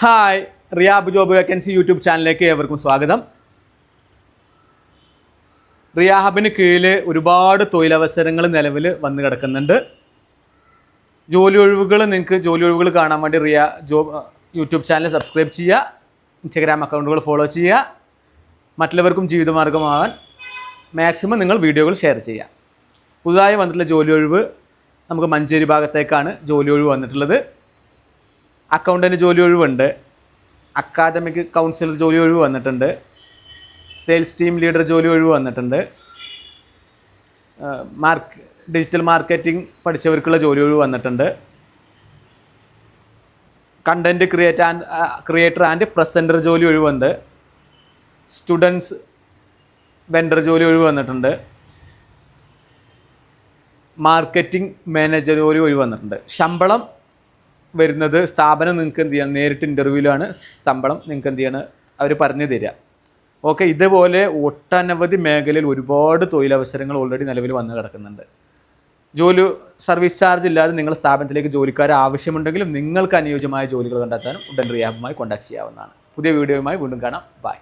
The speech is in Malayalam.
ഹായ്, റിയാബ് ജോബ് വേക്കൻസി യൂട്യൂബ് ചാനലിലേക്ക് ഏവർക്കും സ്വാഗതം. റിയാഹബിന് കീഴിൽ ഒരുപാട് തൊഴിലവസരങ്ങൾ നിലവിൽ വന്ന് കിടക്കുന്നുണ്ട്. നിങ്ങൾക്ക് ജോലി ഒഴിവുകൾ കാണാൻ വേണ്ടി യൂട്യൂബ് ചാനൽ സബ്സ്ക്രൈബ് ചെയ്യുക, ഇൻസ്റ്റഗ്രാം അക്കൗണ്ടുകൾ ഫോളോ ചെയ്യുക. മറ്റുള്ളവർക്കും ജീവിതമാർഗമാകാൻ മാക്സിമം നിങ്ങൾ വീഡിയോകൾ ഷെയർ ചെയ്യുക. പുതുതായി വന്നിട്ടുള്ള ജോലി ഒഴിവ് നമുക്ക് മഞ്ചേരി ഭാഗത്തേക്കാണ് ജോലി ഒഴിവ് വന്നിട്ടുള്ളത്. അക്കൗണ്ടൻറ്റ് ജോലി ഒഴിവുണ്ട്, അക്കാദമിക് കൗൺസിലർ ജോലി ഒഴിവ് വന്നിട്ടുണ്ട്, സെയിൽസ് ടീം ലീഡർ ജോലി ഒഴിവ് വന്നിട്ടുണ്ട്, ഡിജിറ്റൽ മാർക്കറ്റിംഗ് പഠിച്ചവർക്കുള്ള ജോലി ഒഴിവ് വന്നിട്ടുണ്ട്, കണ്ടൻറ്റ് ക്രിയേറ്റർ ആൻഡ് പ്രസൻറ്റർ ജോലി ഒഴിവുണ്ട്, സ്റ്റുഡൻസ് വെണ്ടർ ജോലി ഒഴിവ് വന്നിട്ടുണ്ട്, മാർക്കറ്റിംഗ് മാനേജർ ജോലി ഒഴിവ് വന്നിട്ടുണ്ട്. ശമ്പളം വരുന്നത് സ്ഥാപനം നിങ്ങൾക്ക് എന്ത് ചെയ്യണം, നേരിട്ട് ഇൻ്റർവ്യൂവിലാണ് ശമ്പളം നിങ്ങൾക്ക് എന്ത് ചെയ്യണം അവർ പറഞ്ഞു തരിക. ഓക്കെ, ഇതേപോലെ ഒട്ടനവധി മേഖലയിൽ ഒരുപാട് തൊഴിലവസരങ്ങൾ ഓൾറെഡി നിലവിൽ വന്ന് കിടക്കുന്നുണ്ട്. സർവീസ് ചാർജ് ഇല്ലാതെ നിങ്ങളുടെ സ്ഥാപനത്തിലേക്ക് ജോലിക്കാരെ ആവശ്യമുണ്ടെങ്കിലും നിങ്ങൾക്ക് അനുയോജ്യമായ ജോലികൾ കണ്ടെത്താനും ഉടൻ റിയാബുമായി കോൺടാക്ട് ചെയ്യാവുന്നതാണ്. പുതിയ വീഡിയോയുമായി വീണ്ടും കാണാം. ബൈ.